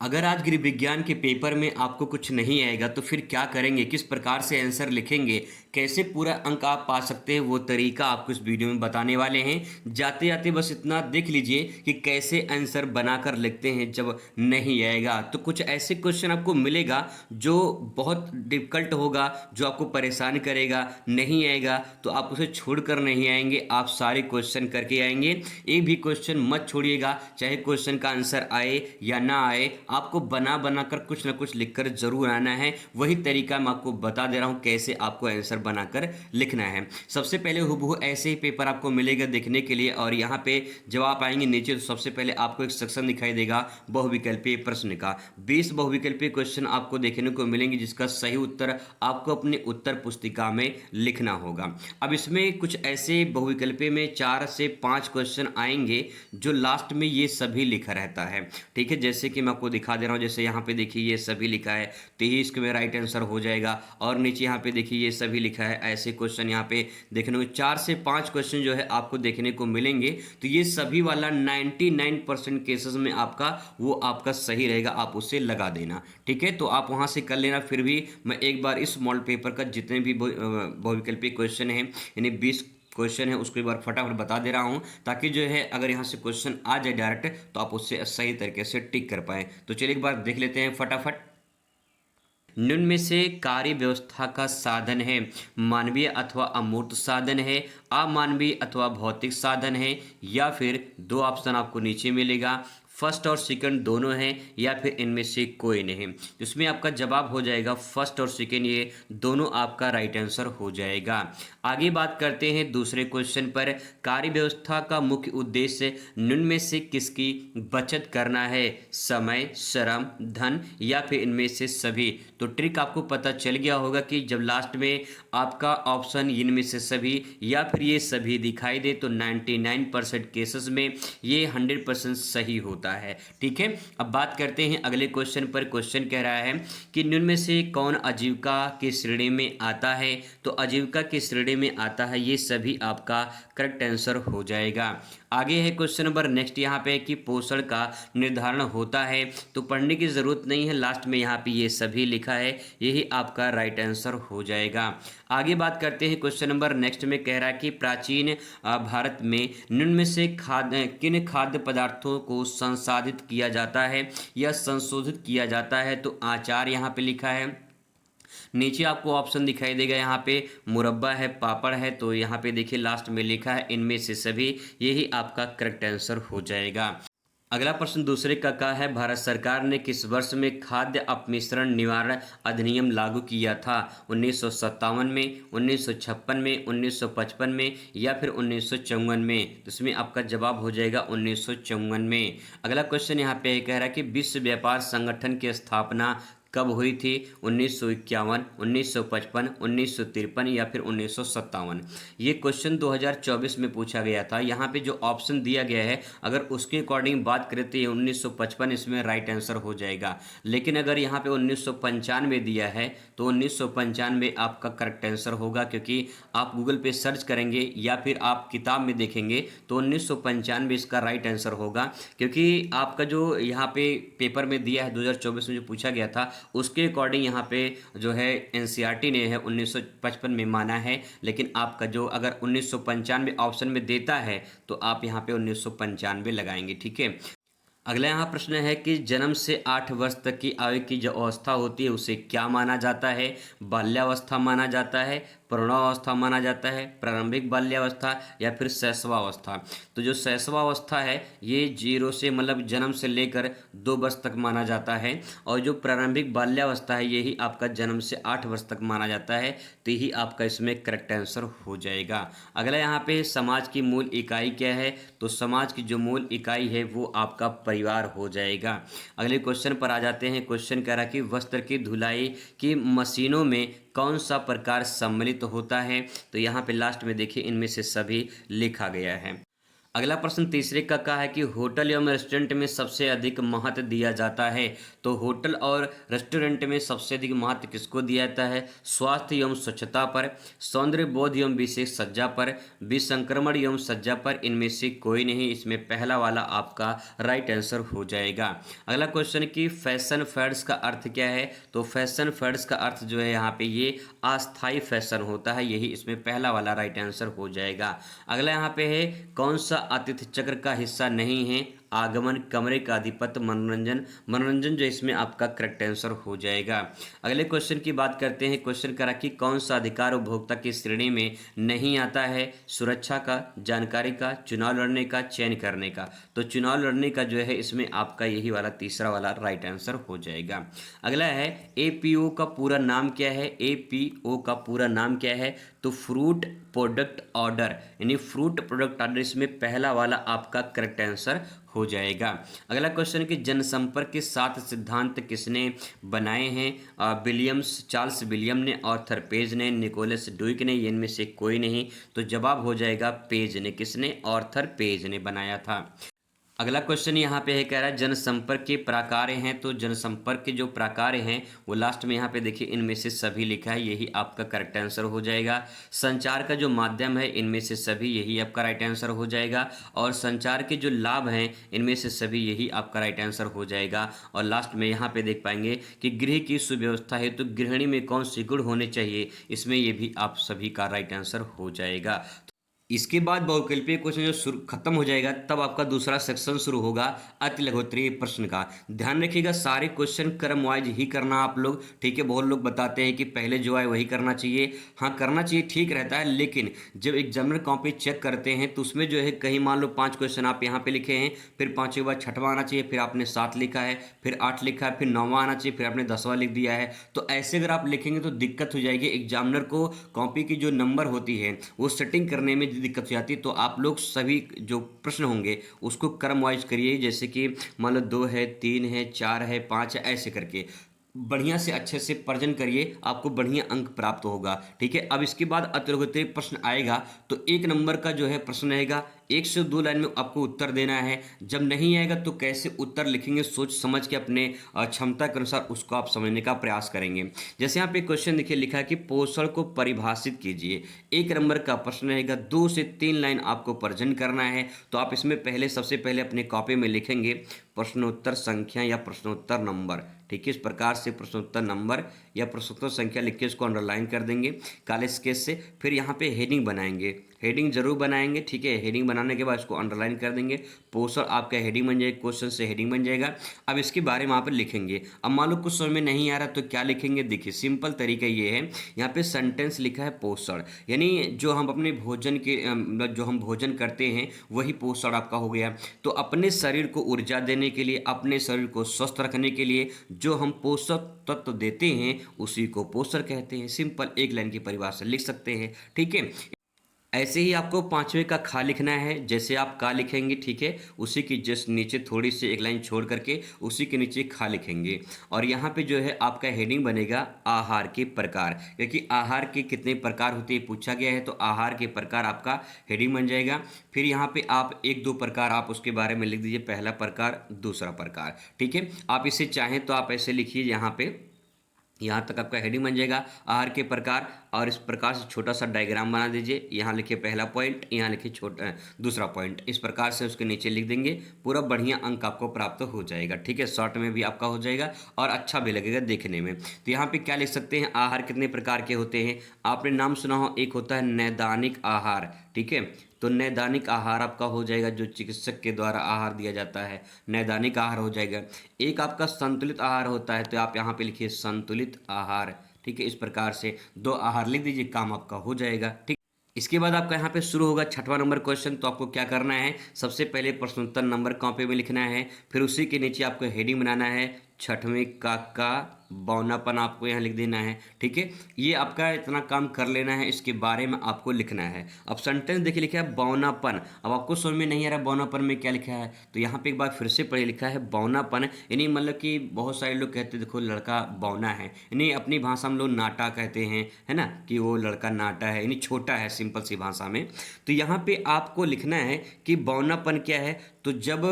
अगर आज गृह विज्ञान के पेपर में आपको कुछ नहीं आएगा तो फिर क्या करेंगे, किस प्रकार से आंसर लिखेंगे, कैसे पूरा अंक आप पा सकते हैं, वो तरीका आपको इस वीडियो में बताने वाले हैं। जाते जाते बस इतना देख लीजिए कि कैसे आंसर बनाकर लिखते हैं जब नहीं आएगा। तो कुछ ऐसे क्वेश्चन आपको मिलेगा जो बहुत डिफिकल्ट होगा, जो आपको परेशान करेगा। नहीं आएगा तो आप उसे छोड़कर नहीं आएंगे, आप सारे क्वेश्चन करके आएंगे। एक भी क्वेश्चन मत छोड़िएगा, चाहे क्वेश्चन का आंसर आए या ना आए, आपको बना बना कर कुछ ना कुछ लिखकर जरूर आना है। वही तरीका मैं आपको बता दे रहा हूं कैसे आपको आंसर बनाकर लिखना है। सबसे पहले हुबहू ऐसे ही पेपर आपको मिलेगा देखने के लिए, और यहाँ पे जब आप आएंगे नीचे तो सबसे पहले आपको एक सेक्शन दिखाई देगा बहुविकल्पीय प्रश्न का। 20 बहुविकल्पीय क्वेश्चन आपको देखने को मिलेंगे जिसका सही उत्तर आपको अपनी उत्तर पुस्तिका में लिखना होगा। अब इसमें कुछ ऐसे बहुविकल्पीय में 4 से 5 क्वेश्चन आएंगे जो लास्ट में ये सभी लिखा रहता है। ठीक है, जैसे कि मैं आपको दिखा दे रहा हूँ। जैसे यहाँ पे देखिए ये सभी लिखा है, तो ही इसके में राइट आंसर हो जाएगा। और नीचे यहाँ पे देखिए ये सभी लिखा है। ऐसे क्वेश्चन यहाँ पे देखने को 4 से 5 क्वेश्चन जो है आपको देखने को मिलेंगे। तो ये सभी वाला 99% केसेस में आपका वो आपका सही रहेगा, आप उसे लगा देना। ठीक है, तो आप वहाँ से कर लेना। फिर भी मैं एक बार इस मॉडल पेपर का जितने भी बहुविकल्पीय क्वेश्चन हैं, यानी 20 क्वेश्चन है, उसको एक बार फटाफट बता दे रहा हूं, ताकि जो है अगर यहां से क्वेश्चन आ जाए डायरेक्ट तो आप उससे सही तरीके से टिक कर पाए। तो चलिए एक बार देख लेते हैं फटाफट। निम्न में से कार्य व्यवस्था का साधन है, मानवीय अथवा अमूर्त साधन है, अमानवीय अथवा भौतिक साधन है, या फिर दो ऑप्शन आपको नीचे मिलेगा, फर्स्ट और सेकंड दोनों हैं, या फिर इनमें से कोई नहीं। इसमें आपका जवाब हो जाएगा फर्स्ट और सेकंड, ये दोनों आपका राइट आंसर हो जाएगा। आगे बात करते हैं दूसरे क्वेश्चन पर। कार्य व्यवस्था का मुख्य उद्देश्य निम्न में से किसकी बचत करना है, समय, श्रम, धन, या फिर इनमें से सभी। तो ट्रिक आपको पता चल गया होगा कि जब लास्ट में आपका ऑप्शन इनमें से सभी या फिर ये सभी दिखाई दे तो 99% केसेस में ये 100% सही होता है। ठीक है, अब बात करते हैं अगले क्वेश्चन पर। क्वेश्चन कह रहा है कि निम्न में से कौन आजीविका की श्रेणी में आता है। तो आजीविका की श्रेणी में आता है, ये सभी आपका करेक्ट आंसर हो जाएगा। आगे है क्वेश्चन नंबर नेक्स्ट यहाँ पे कि पोषण का निर्धारण होता है। तो पढ़ने की जरूरत नहीं है, लास्ट में यहाँ पे ये सभी लिखा है, यही आपका राइट आंसर हो जाएगा। आगे बात करते हैं क्वेश्चन नंबर नेक्स्ट में कह रहा है कि प्राचीन भारत में निम्न में से किन खाद्य पदार्थों को संसाधित किया जाता है या संशोधित किया जाता है। तो आचार यहाँ पे लिखा है। नीचे आपको ऑप्शन दिखाई देगा, यहाँ पे मुरब्बा है, पापड़ है। तो यहाँ पे देखिए लास्ट में लिखा है इनमें से सभी, यही आपका करेक्ट आंसर हो जाएगा। अगला प्रश्न दूसरे का है, भारत सरकार ने किस वर्ष में खाद्य अपमिश्रण निवारण अधिनियम लागू किया था। 1957 में, 1956 में, 1955 में, या फिर 1954 में। तो इसमें आपका जवाब हो जाएगा 1954 में। अगला क्वेश्चन यहाँ पे कह रहा है कि विश्व व्यापार संगठन की स्थापना कब हुई थी। 1951, 1955, 1953, या फिर 1957। ये क्वेश्चन 2024 में पूछा गया था। यहाँ पे जो ऑप्शन दिया गया है अगर उसके अकॉर्डिंग बात करें तो ये 1955 इसमें राइट आंसर हो जाएगा। लेकिन अगर यहाँ पे 1995 दिया है तो 1995 आपका करेक्ट आंसर होगा, क्योंकि आप गूगल पे सर्च करेंगे या फिर आप किताब में देखेंगे तो 1995 इसका राइट आंसर होगा। क्योंकि आपका जो यहाँ पे पेपर में दिया है 2024 में जो पूछा गया था उसके अकॉर्डिंग यहाँ पे जो है एनसीईआरटी ने है 1955 में माना है। लेकिन आपका जो अगर 1995 ऑप्शन में देता है तो आप यहाँ पे 1995 लगाएंगे। ठीक है, अगला यहाँ प्रश्न है कि जन्म से 8 वर्ष तक की आयु की जो अवस्था होती है उसे क्या माना जाता है। बाल्यावस्था माना जाता है, प्रौढ़ावस्था माना जाता है, प्रारंभिक बाल्यावस्था, या फिर शैशवावस्था। तो जो शैशवावस्था है ये 0 से मतलब जन्म से लेकर 2 वर्ष तक माना जाता है, और जो प्रारंभिक बाल्यावस्था है यही आपका जन्म से 8 वर्ष तक माना जाता है। तो यही आपका इसमें करेक्ट आंसर हो जाएगा। अगला यहाँ पे समाज की मूल इकाई क्या है। तो समाज की जो मूल इकाई है वो आपका परिवार हो जाएगा। अगले क्वेश्चन पर आ जाते हैं। क्वेश्चन कह रहा है कि वस्त्र की धुलाई की मशीनों में कौन सा प्रकार सम्मिलित होता है। तो यहाँ पे लास्ट में देखिए इनमें से सभी लिखा गया है। अगला प्रश्न तीसरे का है कि होटल एवं रेस्टोरेंट में सबसे अधिक महत्व दिया जाता है। तो होटल और रेस्टोरेंट में सबसे अधिक महत्व किसको दिया जाता है? स्वास्थ्य एवं स्वच्छता पर, सौंदर्य बोध एवं विशेष सज्जा पर, विसंक्रमण एवं सज्जा पर, इनमें से कोई नहीं। इसमें पहला वाला आपका राइट आंसर हो जाएगा। अगला क्वेश्चन कि फैशन फैड्स का अर्थ क्या है? तो फैशन फैड्स का अर्थ जो है यहाँ पे ये अस्थाई फैशन होता है, यही इसमें पहला वाला राइट आंसर हो जाएगा। अगला यहाँ पे है कौन सा आतिथ्य चक्र का हिस्सा नहीं है? आगमन, कमरे का अधिपत्य, मनोरंजन। मनोरंजन जो इसमें आपका करेक्ट आंसर हो जाएगा। अगले क्वेश्चन की बात करते हैं। क्वेश्चन करा कि कौन सा अधिकार उपभोक्ता की श्रेणी में नहीं आता है? सुरक्षा का, जानकारी का, चुनाव लड़ने का, चयन करने का। तो चुनाव लड़ने का जो है इसमें आपका यही वाला तीसरा वाला राइट आंसर हो जाएगा। अगला है एपीओ का पूरा नाम क्या है? एपीओ का पूरा नाम क्या है? तो फ्रूट प्रोडक्ट ऑर्डर, यानी फ्रूट प्रोडक्ट ऑर्डर इसमें पहला वाला आपका करेक्ट आंसर हो जाएगा। अगला क्वेश्चन कि जनसंपर्क के 7 सिद्धांत किसने बनाए हैं? विलियम्स, चार्ल्स विलियम ने, ऑर्थर पेज ने, निकोलस ड्यूक ने, इनमें से कोई नहीं। तो जवाब हो जाएगा पेज ने। किसने? ऑर्थर पेज ने बनाया था। अगला क्वेश्चन यहाँ पे है, कह रहा है जनसंपर्क के प्रकार हैं। तो जनसंपर्क के जो प्रकार हैं वो लास्ट में यहाँ पे देखिए इनमें से सभी लिखा है, यही आपका करेक्ट आंसर हो जाएगा। संचार का जो माध्यम है इनमें से सभी, यही आपका राइट आंसर हो जाएगा। और संचार के जो लाभ हैं इनमें से सभी, यही आपका राइट आंसर हो जाएगा। और लास्ट में यहाँ पे देख पाएंगे कि गृह की सुव्यवस्था है, तो गृहिणी में कौन सी गुण होने चाहिए, इसमें ये भी आप सभी का राइट आंसर हो जाएगा। इसके बाद बहुकल्पीय क्वेश्चन जो शुरू खत्म हो जाएगा तब आपका दूसरा सेक्शन शुरू होगा अति लघुत्तरीय प्रश्न का। ध्यान रखिएगा सारे क्वेश्चन क्रम वाइज ही करना आप लोग, ठीक है। बहुत लोग बताते हैं कि पहले जो आए वही करना चाहिए। हाँ करना चाहिए, ठीक रहता है, लेकिन जब एग्जामिनर कॉपी चेक करते हैं तो उसमें जो है कहीं मान लो 5 क्वेश्चन आप यहाँ पे लिखे हैं, फिर 5 के बाद 6वां आना चाहिए, फिर आपने 7 लिखा है, फिर 8 लिखा है, फिर 9वां आना चाहिए, फिर आपने 10वां लिख दिया है। तो ऐसे अगर आप लिखेंगे तो दिक्कत हो जाएगी। एग्जामिनर को कॉपी की जो नंबर होती है वो सेटिंग करने में दिक्कत हो जाती है। तो आप लोग सभी जो प्रश्न होंगे उसको क्रम वाइज करिए, जैसे कि मान लो 2 है, 3 है, 4 है, 5 है, ऐसे करके बढ़िया से अच्छे से पर्जन करिए, आपको बढ़िया अंक प्राप्त होगा, ठीक है। अब इसके बाद अतिलघुत्तरीय प्रश्न आएगा तो 1 नंबर का जो है प्रश्न रहेगा, 1 से 2 लाइन में आपको उत्तर देना है। जब नहीं आएगा तो कैसे उत्तर लिखेंगे, सोच समझ के अपने क्षमता के अनुसार उसको आप समझने का प्रयास करेंगे। जैसे यहाँ पे क्वेश्चन देखिए लिखा है कि पोषण को परिभाषित कीजिए। 1 नंबर का प्रश्न रहेगा, 2 से 3 लाइन आपको पर्जन करना है। तो आप इसमें पहले सबसे पहले अपने कॉपी में लिखेंगे प्रश्नोत्तर संख्या या प्रश्नोत्तर नंबर, ठीक है। इस प्रकार से प्रश्नोत्तर नंबर या प्रश्नोत्तर संख्या लिख के इसको अंडरलाइन कर देंगे काले स्केच से। फिर यहाँ पे हेडिंग बनाएंगे, हेडिंग जरूर बनाएंगे, ठीक है। हेडिंग बनाने के बाद इसको अंडरलाइन कर देंगे। पोषण आपका हेडिंग बन जाएगा, क्वेश्चन से हेडिंग बन जाएगा। अब इसके बारे में यहाँ पर लिखेंगे। अब मान लो कुछ समझ में नहीं आ रहा तो क्या लिखेंगे, देखिए सिंपल तरीका ये है, यहाँ पे सेंटेंस लिखा है पोषण, यानी जो हम अपने भोजन के जो हम भोजन करते हैं वही पोषण आपका हो गया। तो अपने शरीर को ऊर्जा देने के लिए, अपने शरीर को स्वस्थ रखने के लिए जो हम पोषक तत्व देते हैं उसी को पोषण कहते हैं। सिंपल 1 लाइन की परिभाषा लिख सकते हैं, ठीक है। ऐसे ही आपको 5वें का खा लिखना है, जैसे आप का लिखेंगे, ठीक है, उसी की जस्ट नीचे थोड़ी सी 1 लाइन छोड़ करके उसी के नीचे खा लिखेंगे। और यहाँ पे जो है आपका हेडिंग बनेगा आहार के प्रकार, क्योंकि आहार के कितने प्रकार होते हैं पूछा गया है, तो आहार के प्रकार आपका हेडिंग बन जाएगा। फिर यहाँ पे आप 1-2 प्रकार आप उसके बारे में लिख दीजिए, पहला प्रकार, दूसरा प्रकार, ठीक है। आप इसे चाहें तो आप ऐसे लिखिए, यहाँ पे यहाँ तक आपका हेडिंग बन जाएगा आहार के प्रकार। और इस प्रकार से छोटा सा डायग्राम बना दीजिए, यहाँ लिखिए पहला पॉइंट, यहाँ लिखिए छोटा दूसरा पॉइंट, इस प्रकार से उसके नीचे लिख देंगे। पूरा बढ़िया अंक आपको प्राप्त हो जाएगा, ठीक है। शॉर्ट में भी आपका हो जाएगा और अच्छा भी लगेगा देखने में। तो यहाँ पे क्या लिख सकते हैं, आहार कितने प्रकार के होते हैं, आपने नाम सुना हो, एक होता है नैदानिक आहार, ठीक है। तो नैदानिक आहार आपका हो जाएगा, जो चिकित्सक के द्वारा आहार दिया जाता है, नैदानिक आहार हो जाएगा। एक आपका संतुलित आहार होता है, तो आप यहाँ पे लिखिए संतुलित आहार, ठीक है। इस प्रकार से 2 आहार लिख दीजिए, काम आपका हो जाएगा, ठीक। इसके बाद आपका यहाँ पे शुरू होगा 6वां नंबर क्वेश्चन। तो आपको क्या करना है, सबसे पहले प्रश्नोत्तर नंबर कॉपी में लिखना है, फिर उसी के नीचे आपको हेडिंग बनाना है, छठवें का बौनापन आपको यहाँ लिख देना है। ठीक है, ये आपका इतना काम कर लेना है, इसके बारे में आपको लिखना है। अब सेंटेंस देखिए लिखा है बौनापन। अब आपको समझ में नहीं आ रहा बौनापन में क्या लिखा है, तो यहाँ पे एक बार फिर से पढ़े, लिखा है बौनापन, यानी मतलब कि बहुत सारे लोग कहते हैं देखो लड़का बौना है, यानी अपनी भाषा में लोग नाटा कहते हैं, है ना, कि वो लड़का नाटा है, यानी छोटा है सिंपल सी भाषा में। तो यहाँ पे आपको लिखना है कि बौनापन क्या है। तो जब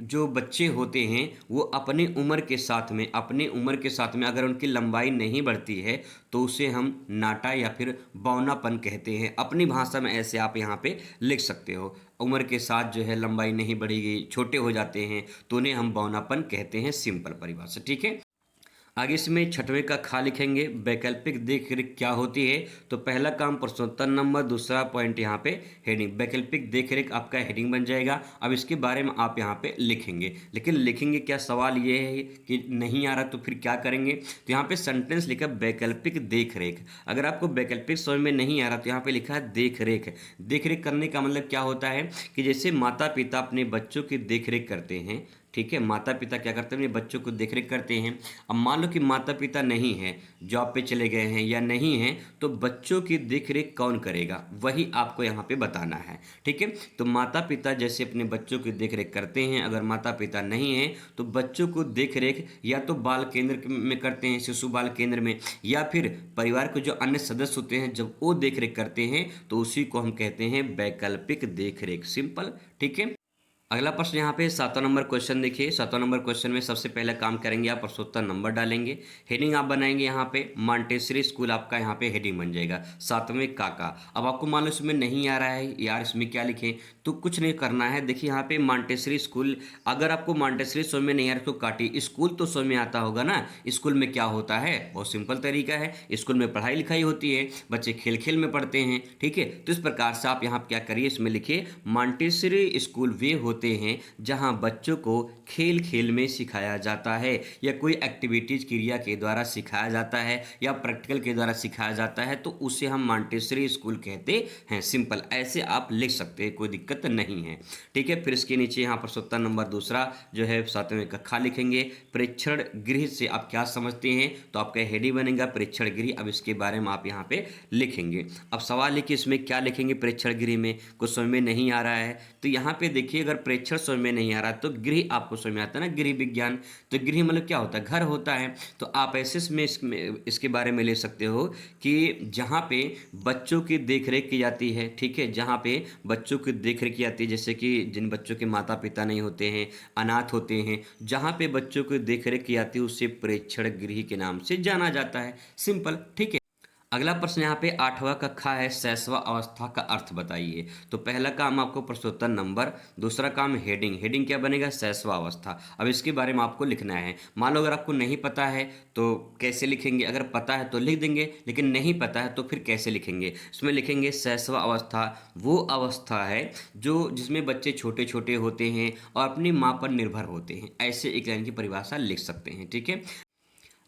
जो बच्चे होते हैं वो अपनी उम्र के साथ में अगर उनकी लंबाई नहीं बढ़ती है तो उसे हम नाटा या फिर बौनापन कहते हैं। अपनी भाषा में ऐसे आप यहाँ पे लिख सकते हो, उम्र के साथ जो है लंबाई नहीं बढ़ेगी, छोटे हो जाते हैं तो उन्हें हम बौनापन कहते हैं, सिंपल परिभाषा। ठीक है, आगे इसमें छठवें का खा लिखेंगे, वैकल्पिक देख रेख क्या होती है। तो पहला काम प्रश्नोत्तर नंबर, दूसरा पॉइंट यहाँ पे हेडिंग, वैकल्पिक देख रेख आपका हेडिंग बन जाएगा। अब इसके बारे में आप यहाँ पे लिखेंगे, लेकिन लिखेंगे क्या, सवाल ये है कि नहीं आ रहा तो फिर क्या करेंगे। तो यहाँ पे सेंटेंस लिखा वैकल्पिक देख रेख। अगर आपको वैकल्पिक समझ में नहीं आ रहा तो यहाँ पे लिखा है देख रेख। देख रेख करने का मतलब क्या होता है कि जैसे माता पिता अपने बच्चों की देख रेख करते हैं, ठीक है, माता पिता क्या करते हैं, अपने बच्चों को देखरेख करते हैं। अब मान लो कि माता पिता नहीं है, जॉब पे चले गए हैं या नहीं हैं, तो बच्चों की देखरेख कौन करेगा, वही आपको यहाँ पे बताना है। ठीक है, तो माता पिता जैसे अपने बच्चों की देखरेख करते हैं, अगर माता पिता नहीं हैं तो बच्चों को देखरेख या तो बाल केंद्र में करते हैं, शिशु बाल केंद्र में, या फिर परिवार के जो अन्य सदस्य होते हैं जब वो देखरेख करते हैं तो उसी को हम कहते हैं वैकल्पिक देखरेख, सिंपल। ठीक है, अगला प्रश्न यहाँ पे 7वां नंबर क्वेश्चन देखिए। 7वां नंबर क्वेश्चन में सबसे पहले काम करेंगे आप प्रश्नोत्तर नंबर डालेंगे, हेडिंग आप बनाएंगे यहाँ पे मॉन्टेसरी स्कूल, आपका यहाँ पे हेडिंग बन जाएगा 7वें का। अब आपको मान लो इसमें नहीं आ रहा है यार इसमें क्या लिखें, तो कुछ नहीं करना है। देखिए यहाँ पे मॉन्टेसरी स्कूल, अगर आपको मॉन्टेसरी समझ में नहीं आ रहा तो काटिए, स्कूल तो समझ में आता होगा ना। स्कूल में क्या होता है, बहुत सिंपल तरीका है, स्कूल में पढ़ाई लिखाई होती है, बच्चे खेल खेल में पढ़ते हैं। ठीक है, तो इस प्रकार से आप यहाँ क्या करिए, इसमें लिखिए मॉन्टेसरी स्कूल वे होते हैं जहां बच्चों को खेल खेल में सिखाया जाता है, या कोई एक्टिविटीज क्रिया के द्वारा सिखाया जाता है, या प्रैक्टिकल के द्वारा सिखाया जाता है, तो उसे हम मॉन्टेसरी स्कूल कहते हैं, सिंपल। ऐसे आप लिख सकते हैं, कोई दिक्कत नहीं है। ठीक है, फिर इसके नीचे यहाँ प्रश्नोत्तर नंबर दूसरा जो है 7वें कक्षा लिखेंगे। प्रेक्षण गृह से आप क्या समझते हैं, तो आपका हेडिंग बनेगा प्रेक्षण गृह। अब इसके बारे में आप यहाँ पे लिखेंगे। अब सवाल है कि इसमें क्या लिखेंगे, प्रेक्षण गृह में कुछ समझ में नहीं आ रहा है तो यहाँ पे देखिए, अगर प्रेक्षण समझ में नहीं आ रहा तो गृह आपको समझ में आता है ना, गृह विज्ञान। तो गृह मतलब क्या होता है, घर होता है। तो आप ऐसे इसमें इसके बारे में ले सकते हो कि जहाँ पे बच्चों की देखरेख की जाती है, ठीक है, जहाँ पे बच्चों की देखरेख की जाती है, जैसे कि जिन बच्चों के माता पिता नहीं होते हैं, अनाथ होते हैं, जहाँ पे बच्चों की देखरेख की जाती है उसे प्रेक्षण गृह के नाम से जाना जाता है, सिंपल। ठीक है, अगला प्रश्न यहाँ पे 8वां कक्षा है, शैशव अवस्था का अर्थ बताइए। तो पहला काम आपको प्रश्नोत्तर नंबर, दूसरा काम हेडिंग, हेडिंग क्या बनेगा, शैशव अवस्था। अब इसके बारे में आपको लिखना है। मान लो अगर आपको नहीं पता है तो कैसे लिखेंगे, अगर पता है तो लिख देंगे, लेकिन नहीं पता है तो फिर कैसे लिखेंगे। इसमें लिखेंगे शैशव अवस्था वो अवस्था है जो जिसमें बच्चे छोटे छोटे होते हैं और अपनी माँ पर निर्भर होते हैं, ऐसे एक लाइन की परिभाषा लिख सकते हैं। ठीक है,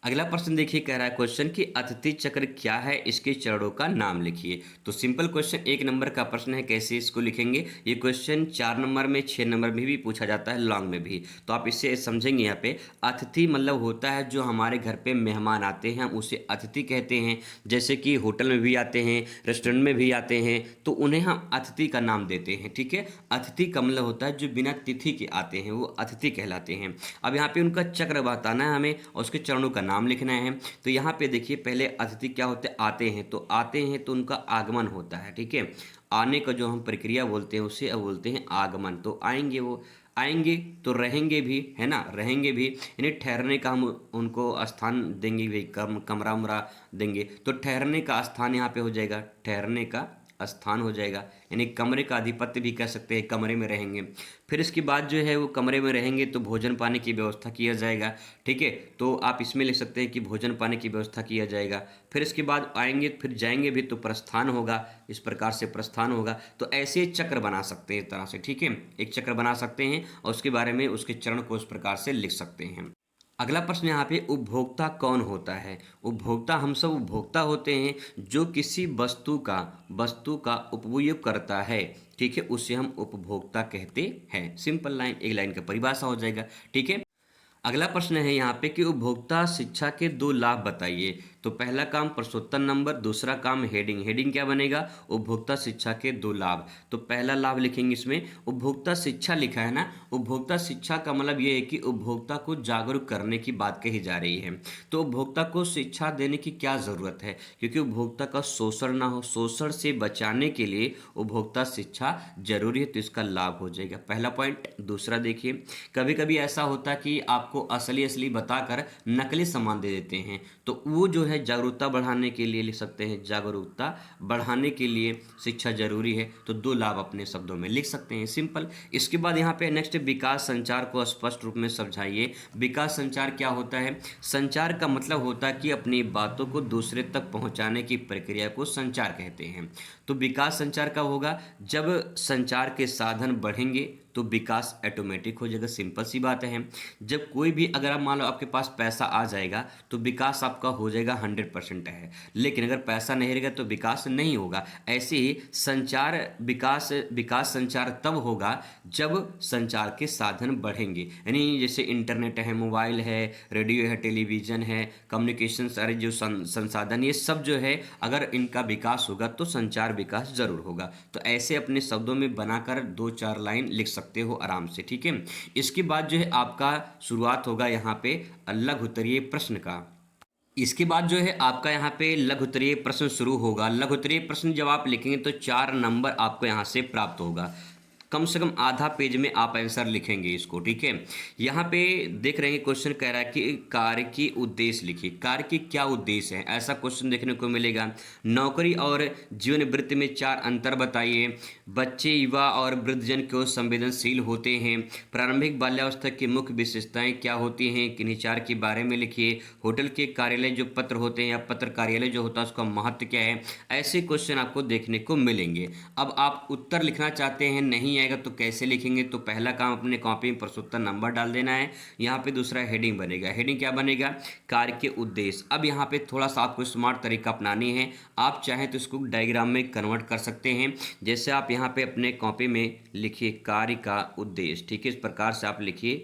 अगला प्रश्न देखिए, कह रहा है क्वेश्चन कि अतिथि चक्र क्या है, इसके चरणों का नाम लिखिए। तो सिंपल क्वेश्चन 1 नंबर का प्रश्न है, कैसे इसको लिखेंगे। ये क्वेश्चन 4 नंबर में, 6 नंबर में भी पूछा जाता है, लॉन्ग में भी। तो आप इसे समझेंगे। यहाँ पे अतिथि मतलब होता है जो हमारे घर पे मेहमान आते हैं, हम उसे अतिथि कहते हैं। जैसे कि होटल में भी आते हैं, रेस्टोरेंट में भी आते हैं, तो उन्हें हम अतिथि का नाम देते हैं। ठीक है, अतिथि का मतलब होता है जो बिना तिथि के आते हैं, वो अतिथि कहलाते हैं। अब यहाँ पे उनका चक्र बताना है हमें और उसके चरणों का नाम लिखना है। तो यहाँ पे देखिए, पहले अतिथि क्या होते हैं, आते हैं। तो आते हैं तो उनका आगमन होता है। ठीक है, आने का जो हम प्रक्रिया बोलते हैं उसे अब बोलते हैं आगमन। तो आएंगे, वो आएंगे तो रहेंगे भी, है ना, रहेंगे भी, यानी ठहरने का हम उनको स्थान देंगे भी, कमरा उमरा देंगे। तो ठहरने का स्थान यहाँ पे हो जाएगा, ठहरने का स्थान हो जाएगा, यानी कमरे का अधिपत्य भी कह सकते हैं, कमरे में रहेंगे। फिर इसके बाद जो है वो कमरे में रहेंगे तो भोजन पानी की व्यवस्था किया जाएगा। ठीक है, तो आप इसमें लिख सकते हैं कि भोजन पानी की व्यवस्था किया जाएगा। फिर इसके बाद आएंगे, फिर जाएंगे भी तो प्रस्थान होगा, इस प्रकार से प्रस्थान होगा। तो ऐसे चक्र बना सकते हैं इस तरह से। ठीक है, एक चक्र बना सकते हैं और उसके बारे में उसके चरण को इस प्रकार से लिख सकते हैं। अगला प्रश्न यहाँ पे, उपभोक्ता कौन होता है। उपभोक्ता, हम सब उपभोक्ता होते हैं जो किसी वस्तु का उपयोग करता है। ठीक है, उसे हम उपभोक्ता कहते हैं, सिंपल लाइन, एक लाइन का परिभाषा हो जाएगा। ठीक है, अगला प्रश्न है यहाँ पे कि उपभोक्ता शिक्षा के दो लाभ बताइए। तो पहला काम प्रश्नोत्तर नंबर, दूसरा काम हेडिंग। हेडिंग क्या बनेगा? उपभोक्ता शिक्षा के दो लाभ। तो पहला लाभ लिखेंगे इसमें उपभोक्ता शिक्षा लिखा है ना। उपभोक्ता शिक्षा का मतलब ये है कि उपभोक्ता को जागरूक करने की बात कही जा रही है। तो उपभोक्ता को शिक्षा देने की क्या ज़रूरत है? क्योंकि उपभोक्ता का शोषण ना हो, शोषण से बचाने के लिए उपभोक्ता शिक्षा जरूरी है, तो इसका लाभ हो जाएगा पहला पॉइंट। दूसरा देखिए, कभी कभी ऐसा होता है कि आपको असली असली बताकर नकली सामान दे देते हैं, तो वो जो है जागरूकता बढ़ाने के लिए लिख सकते हैं, जागरूकता बढ़ाने के लिए शिक्षा जरूरी है। तो दो लाभ अपने शब्दों में लिख सकते हैं, सिंपल। इसके बाद यहाँ पे नेक्स्ट, विकास संचार को स्पष्ट रूप में समझाइए। विकास संचार क्या होता है? संचार का मतलब होता है कि अपनी बातों को दूसरे तक पहुंचाने की प्रक्रिया को संचार कहते हैं। तो विकास संचार कब होगा? जब संचार के साधन बढ़ेंगे तो विकास ऑटोमेटिक हो जाएगा, सिंपल सी बात है। जब कोई भी, अगर आप मान लो आपके पास पैसा आ जाएगा तो विकास आपका हो जाएगा 100% है, लेकिन अगर पैसा नहीं रहेगा तो विकास नहीं होगा। ऐसे ही संचार विकास, विकास संचार तब होगा जब संचार के साधन बढ़ेंगे, यानी जैसे इंटरनेट है, मोबाइल है, रेडियो है, टेलीविज़न है, कम्युनिकेशन सारे जो संसाधन, ये सब जो है अगर इनका विकास होगा तो संचार विकास जरूर होगा। तो ऐसे अपने शब्दों में बनाकर 2-4 लाइन लिख सकते हो आराम से, ठीक है। इसके बाद जो है आपका शुरुआत होगा यहाँ पे लघु उत्तरीय प्रश्न का। इसके बाद जो है आपका यहाँ पे लघु उत्तरीय प्रश्न शुरू होगा। लघु उत्तरीय प्रश्न जब आप लिखेंगे तो 4 नंबर आपको यहाँ से प्राप्त होगा। कम से कम आधा पेज में आप आंसर लिखेंगे इसको, ठीक है। यहाँ पे देख रहे हैं क्वेश्चन कह रहा है कि कार्य की उद्देश्य लिखिए। कार्य की क्या उद्देश्य है, ऐसा क्वेश्चन देखने को मिलेगा। नौकरी और जीवन वृत्ति में 4 अंतर बताइए। बच्चे, युवा और वृद्धजन क्यों संवेदनशील होते हैं? प्रारंभिक बाल्यावस्था की मुख्य विशेषताएं क्या होती हैं? किन्हीं 4 के बारे में लिखिए। होटल के कार्यालय जो पत्र होते हैं या पत्र कार्यालय जो होता है उसका महत्व क्या है? ऐसे क्वेश्चन आपको देखने को मिलेंगे। अब आप उत्तर लिखना चाहते हैं, नहीं आएगा तो कैसे लिखेंगे? तो पहला काम अपने कॉपी में प्रश्नोत्तर नंबर डाल देना है। यहाँ पे दूसरा हेडिंग बनेगा। हेडिंग क्या बनेगा? कार्य के उद्देश्य। अब यहाँ पे थोड़ा सा आपको स्मार्ट तरीका अपनानी है। आप चाहें तो इसको डायग्राम में कन्वर्ट कर सकते हैं। जैसे आप यहाँ पे अपने कॉपी में लिखिए कार्य का उद्देश्य, ठीक है। इस प्रकार से आप लिखिए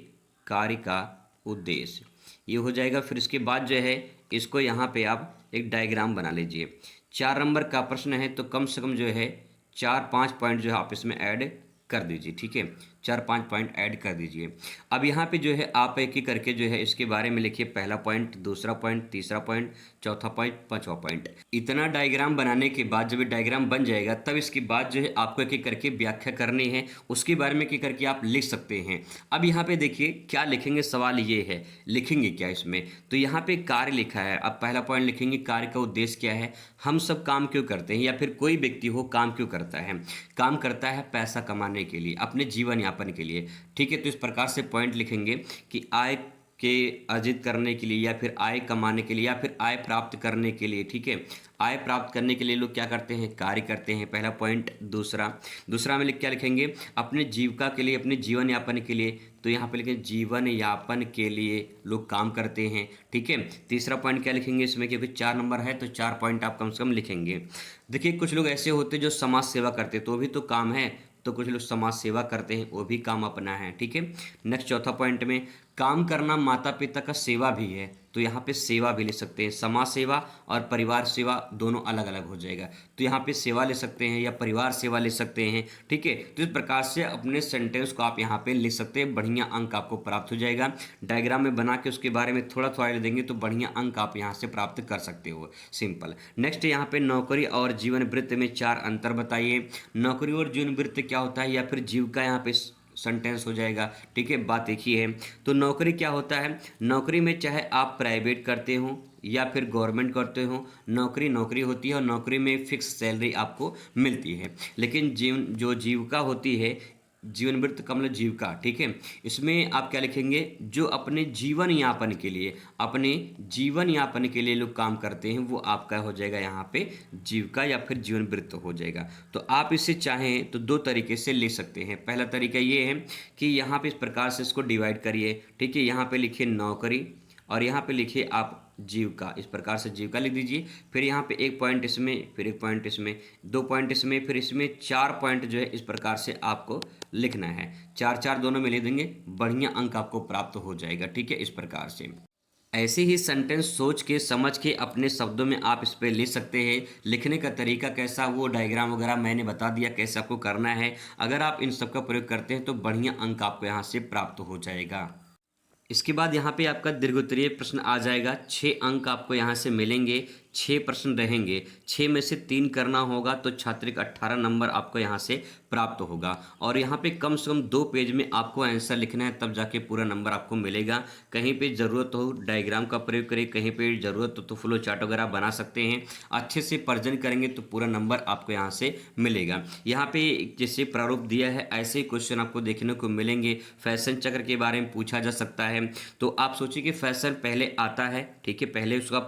कार्य का उद्देश्य, ये हो जाएगा। फिर इसके बाद जो है इसको यहाँ पे आप एक डायग्राम बना लीजिए। 4 नंबर का प्रश्न है तो कम से कम जो है 4-5 पॉइंट जो है आप इसमें ऐड कर दीजिए, ठीक है। 4-5 पॉइंट ऐड कर दीजिए। अब यहाँ पे जो है आप एक एक करके जो है इसके बारे में लिखिए। पहला पॉइंट, दूसरा पॉइंट, तीसरा पॉइंट, चौथा पॉइंट, पांचवा पॉइंट। इतना डायग्राम बनाने के बाद जब ये डायग्राम बन जाएगा तब इसके बाद जो है आपको एक एक करके व्याख्या करनी है, उसके बारे में एक एक करके आप लिख सकते हैं। अब यहाँ पे देखिए क्या लिखेंगे, सवाल ये है लिखेंगे क्या इसमें। तो यहाँ पे कार्य लिखा है। अब पहला पॉइंट लिखेंगे कार्य का उद्देश्य क्या है, हम सब काम क्यों करते हैं, या फिर कोई व्यक्ति हो काम क्यों करता है। काम करता है पैसा कमाने के लिए, अपने जीवन यापन के लिए, ठीक है। तो इस प्रकार से पॉइंट लिखेंगे कि आय के अर्जित करने के लिए, या फिर आय कमाने के लिए, या फिर आय प्राप्त करने के लिए, ठीक है। आय प्राप्त करने के लिए लोग क्या करते हैं, कार्य करते हैं, पहला पॉइंट। दूसरा में क्या लिखेंगे, अपने जीविका के लिए, अपने जीवन यापन के लिए। तो यहाँ पे लिखें जीवन यापन के लिए लोग काम करते हैं, ठीक है। तीसरा पॉइंट क्या लिखेंगे इसमें, क्योंकि 4 नंबर है तो 4 पॉइंट आप कम से कम लिखेंगे। देखिए कुछ लोग ऐसे होते हैं जो समाज सेवा करते हैं, तो भी तो काम है। तो कुछ लोग समाज सेवा करते हैं, वो भी काम अपना है, ठीक है। नेक्स्ट चौथा पॉइंट में काम करना माता पिता का सेवा भी है, तो यहाँ पे सेवा भी ले सकते हैं। समाज सेवा और परिवार सेवा दोनों अलग अलग हो जाएगा, तो यहाँ पे सेवा ले सकते हैं या परिवार सेवा ले सकते हैं, ठीक है। तो इस प्रकार से अपने सेंटेंस को आप यहाँ पे लिख सकते हैं, बढ़िया अंक आपको प्राप्त हो जाएगा। डायग्राम में बना के उसके बारे में थोड़ा थोड़ा ले देंगे तो बढ़िया अंक आप यहाँ से प्राप्त कर सकते हो, सिंपल। नेक्स्ट यहाँ पे नौकरी और जीवन वृत्ति में 4 अंतर बताइए। नौकरी और जीवन वृत्ति क्या होता है, या फिर जीविका यहाँ पे सेंटेंस हो जाएगा, ठीक है। बात एक ही है। तो नौकरी क्या होता है, नौकरी में चाहे आप प्राइवेट करते हो या फिर गवर्नमेंट करते हो, नौकरी नौकरी होती है और नौकरी में फिक्स सैलरी आपको मिलती है। लेकिन जीविका होती है, जीवन वृत्त का मतलब जीविका, ठीक है। इसमें आप क्या लिखेंगे, जो अपने जीवन यापन के लिए, अपने जीवन यापन के लिए लोग काम करते हैं, वो आपका हो जाएगा यहाँ पे जीविका या फिर जीवन वृत्त हो जाएगा। तो आप इसे चाहें तो 2 तरीके से ले सकते हैं। पहला तरीका ये है कि यहाँ पे इस प्रकार से इसको डिवाइड करिए, ठीक है। यहाँ पे लिखिए नौकरी और यहाँ पे लिखिए आप जीविका, इस प्रकार से जीविका लिख दीजिए। फिर यहाँ पे 1 पॉइंट इसमें, फिर 1 पॉइंट इसमें, 2 पॉइंट इसमें, फिर इसमें 4 पॉइंट जो है इस प्रकार से आपको लिखना है। 4-4 दोनों में ले देंगे, बढ़िया अंक आपको प्राप्त हो जाएगा। ठीक है, इस प्रकार से ऐसे ही सेंटेंस सोच के समझ के अपने शब्दों में आप इस पे लिख सकते हैं। लिखने का तरीका कैसा, वो डायग्राम वगैरह मैंने बता दिया कैसे आपको करना है। अगर आप इन सब का प्रयोग करते हैं तो बढ़िया अंक आपको यहाँ से प्राप्त हो जाएगा। इसके बाद यहाँ पे आपका दीर्घोत्तरीय प्रश्न आ जाएगा। 6 अंक आपको यहाँ से मिलेंगे, 6 प्रश्न रहेंगे, 6 में से 3 करना होगा तो छात्रिक 18 नंबर आपको यहाँ से प्राप्त होगा। और यहाँ पे कम से कम 2 पेज में आपको आंसर लिखना है, तब जाके पूरा नंबर आपको मिलेगा। कहीं पे ज़रूरत हो डायग्राम का प्रयोग करें, कहीं पे ज़रूरत हो तो फ्लो चार्ट वगैरह बना सकते हैं। अच्छे से पर्जन करेंगे तो पूरा नंबर आपको यहाँ से मिलेगा। यहाँ पे जैसे प्रारूप दिया है ऐसे ही क्वेश्चन आपको देखने को मिलेंगे। फैशन चक्र के बारे में पूछा जा सकता है, तो आप सोचिए कि फैशन पहले आता है, ठीक है, पहले उसका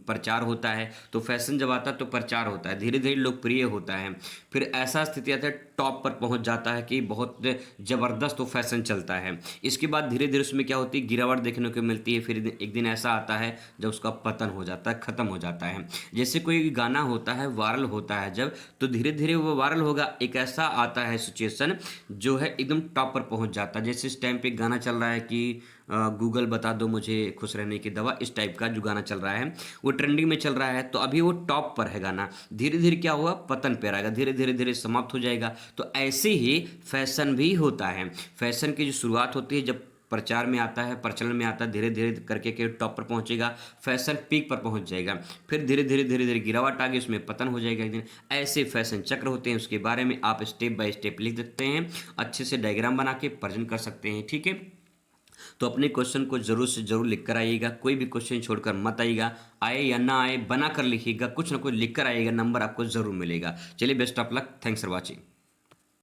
प्रचार होता है, तो फैशन जब आता है तो प्रचार होता है, धीरे धीरे लोकप्रिय होता है, फिर ऐसा स्थिति आता है टॉप पर पहुंच जाता है कि बहुत जबरदस्त वो फैशन चलता है। इसके बाद धीरे धीरे उसमें क्या होती है, गिरावट देखने को मिलती है। फिर एक दिन ऐसा आता है जब उसका पतन हो जाता है, खत्म हो जाता है। जैसे कोई गाना होता है वायरल होता है जब, तो धीरे धीरे वो वायरल होगा, एक ऐसा आता है सिचुएशन जो है एकदम टॉप पर पहुंच जाता है। जैसे इस टाइम पे गाना चल रहा है कि गूगल बता दो मुझे खुश रहने की दवा, इस टाइप का जो गाना चल रहा है वो ट्रेंडिंग में चल रहा है, तो अभी वो टॉप पर है गाना, धीरे धीरे क्या हुआ, पतन पे रहेगा, धीरे धीरे धीरे समाप्त हो जाएगा। तो ऐसे ही फैशन भी होता है। फैशन की जो शुरुआत होती है जब प्रचार में आता है, प्रचलन में आता है, धीरे धीरे करके के टॉप पर पहुंचेगा, फैशन पीक पर पहुंच जाएगा, फिर धीरे धीरे गिरावट आ गई, उसमें पतन हो जाएगा एक दिन। ऐसे फैशन चक्र होते हैं, उसके बारे में आप स्टेप बाय स्टेप लिख सकते हैं, अच्छे से डायग्राम बना के प्रेजेंट कर सकते हैं। ठीक है, तो अपने क्वेश्चन को जरूर से जरूर लिख कर आइएगा, कोई भी क्वेश्चन छोड़कर मत आइएगा, आए या ना आए बना कर लिखिएगा, कुछ ना कुछ लिख कर आइएगा, नंबर आपको जरूर मिलेगा। चलिए, best of luck, thanks for watching.